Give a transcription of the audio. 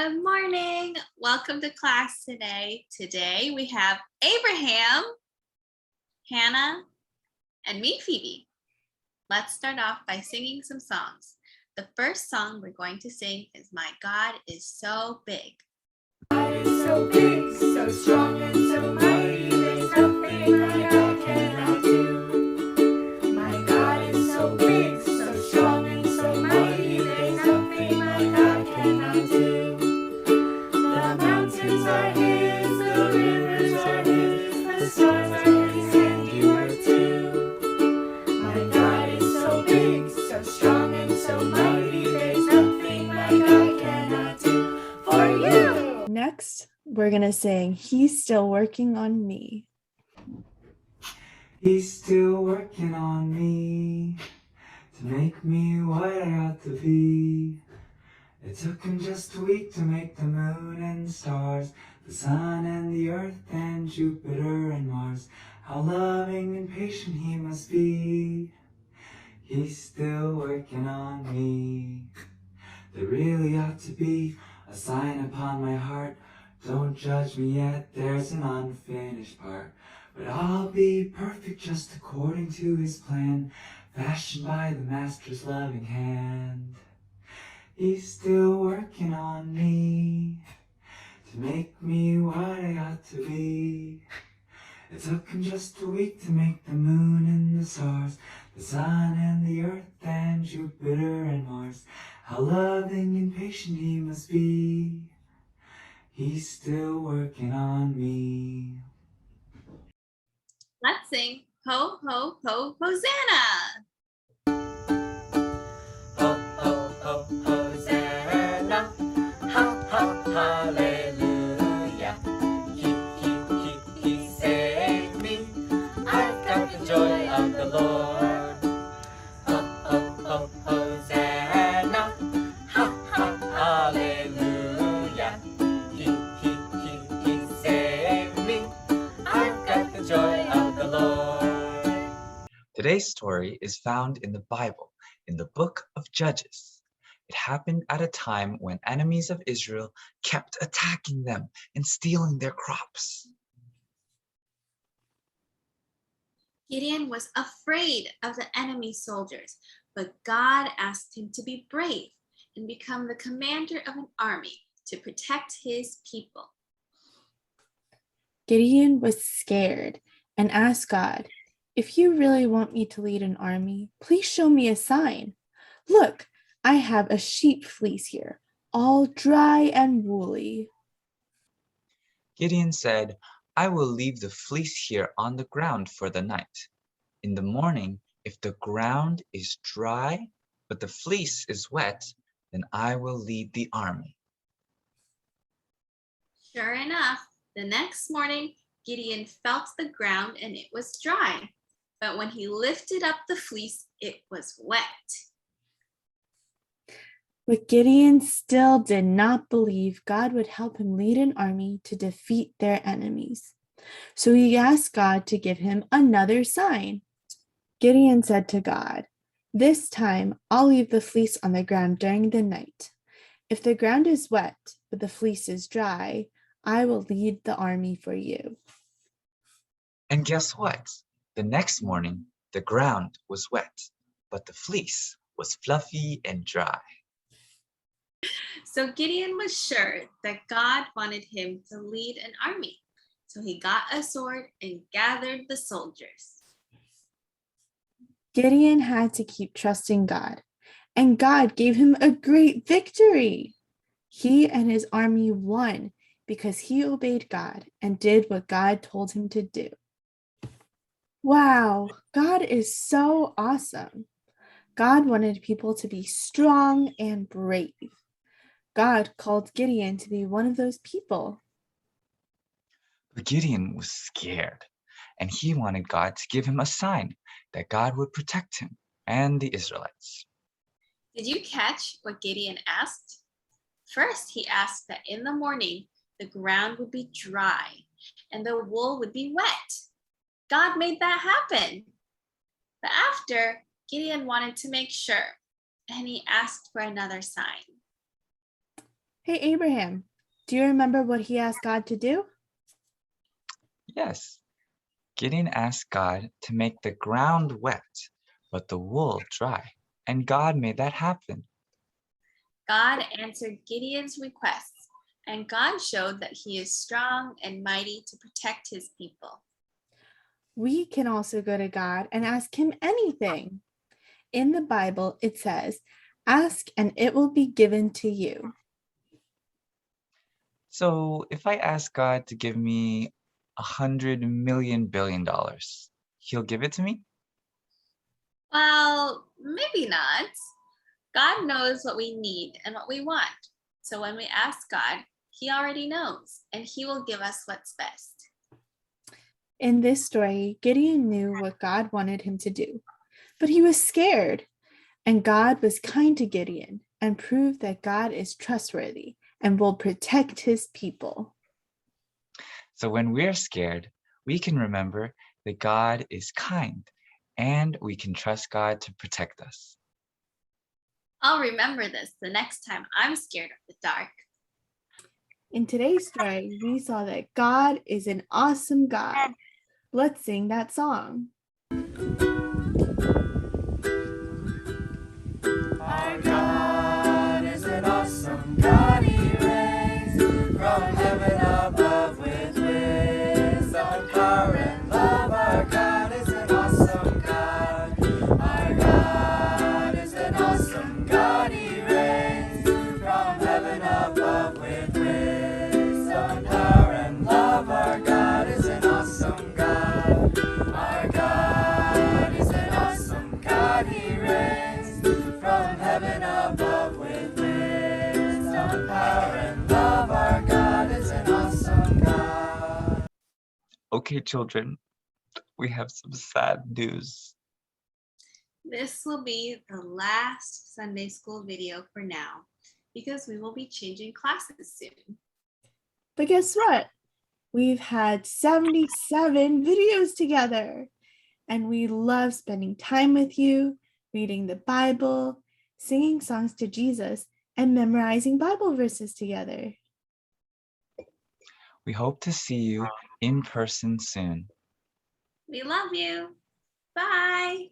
Good morning. Welcome to class today. Today we have Abraham, Hannah, and me, Phoebe. Let's start off by singing some songs. The first song we're going to sing is My God is So Big. God is so big, so strong, and so mighty, there's nothing my God cannot do. My God is so big, so strong, and so mighty, there's nothing my God cannot do. The mountains are His, the rivers are His, the stars are His handiwork too. My God is so big, so strong, and so mighty, there's nothing my God cannot do for you. Next, we're going to sing He's Still Working on Me. He's still working on me to make me what I ought to be. It took him just a week to make the moon and stars, the sun and the earth and Jupiter and Mars. How loving and patient he must be. He's still working on me. There really ought to be a sign upon my heart. Don't judge me yet, there's an unfinished part. But I'll be perfect just according to his plan, fashioned by the master's loving hand. He's still working on me to make me what I ought to be. It took him just a week to make the moon and the stars, the sun and the earth and Jupiter and Mars. How loving and patient he must be. He's still working on me. Let's sing Ho, Ho, Ho, Hosanna. Ho, ho, ho, Hosanna. Ha, ha, hallelujah. He saved me. I've got the joy of the Lord. Ho, ho, ho, Hosanna. Ha, ha, hallelujah. He saved me. I've got the joy of the Lord. Today's story is found in the Bible, in the book of Judges. It happened at a time when enemies of Israel kept attacking them and stealing their crops. Gideon was afraid of the enemy soldiers, but God asked him to be brave and become the commander of an army to protect his people. Gideon was scared and asked God, "If you really want me to lead an army, please show me a sign. Look, I have a sheep fleece here, all dry and woolly." Gideon said, "I will leave the fleece here on the ground for the night. In the morning, if the ground is dry, but the fleece is wet, then I will lead the army." Sure enough, the next morning, Gideon felt the ground and it was dry. But when he lifted up the fleece, it was wet. But Gideon still did not believe God would help him lead an army to defeat their enemies. So he asked God to give him another sign. Gideon said to God, "This time I'll leave the fleece on the ground during the night. If the ground is wet, but the fleece is dry, I will lead the army for you." And guess what? The next morning, the ground was wet, but the fleece was fluffy and dry. So Gideon was sure that God wanted him to lead an army. So he got a sword and gathered the soldiers. Gideon had to keep trusting God, and God gave him a great victory. He and his army won because he obeyed God and did what God told him to do. Wow, God is so awesome. God wanted people to be strong and brave. God called Gideon to be one of those people. But Gideon was scared, and he wanted God to give him a sign that God would protect him and the Israelites. Did you catch what Gideon asked? First, he asked that in the morning, the ground would be dry and the wool would be wet. God made that happen. But after, Gideon wanted to make sure, and he asked for another sign. Hey, Abraham, do you remember what he asked God to do? Yes, Gideon asked God to make the ground wet, but the wool dry, and God made that happen. God answered Gideon's requests, and God showed that he is strong and mighty to protect his people. We can also go to God and ask him anything. In the Bible, it says, ask and it will be given to you. So if I ask God to give me $100 million billion, He'll give it to me? Well, maybe not. God knows what we need and what we want. So when we ask God, he already knows, and he will give us what's best. In this story, Gideon knew what God wanted him to do, but he was scared. And God was kind to Gideon and proved that God is trustworthy and will protect his people. So when we're scared, we can remember that God is kind and we can trust God to protect us. I'll remember this the next time I'm scared of the dark. In today's story, we saw that God is an awesome God. Let's sing that song. Our God is an awesome God. He reigns from heaven above with wisdom, power, and love. Our God is an awesome God. Our God is an awesome God. He reigns from heaven above with wisdom, power, and love. Our God is an awesome God. Our God is an awesome God. He reigns from heaven above with wisdom, power, and love. Our God is an awesome God. Okay, children, we have some sad news. This will be the last Sunday school video for now because we will be changing classes soon. But guess what? We've had 77 videos together, and we love spending time with you, reading the Bible, singing songs to Jesus, and memorizing Bible verses together. We hope to see you in person soon. We love you. Bye.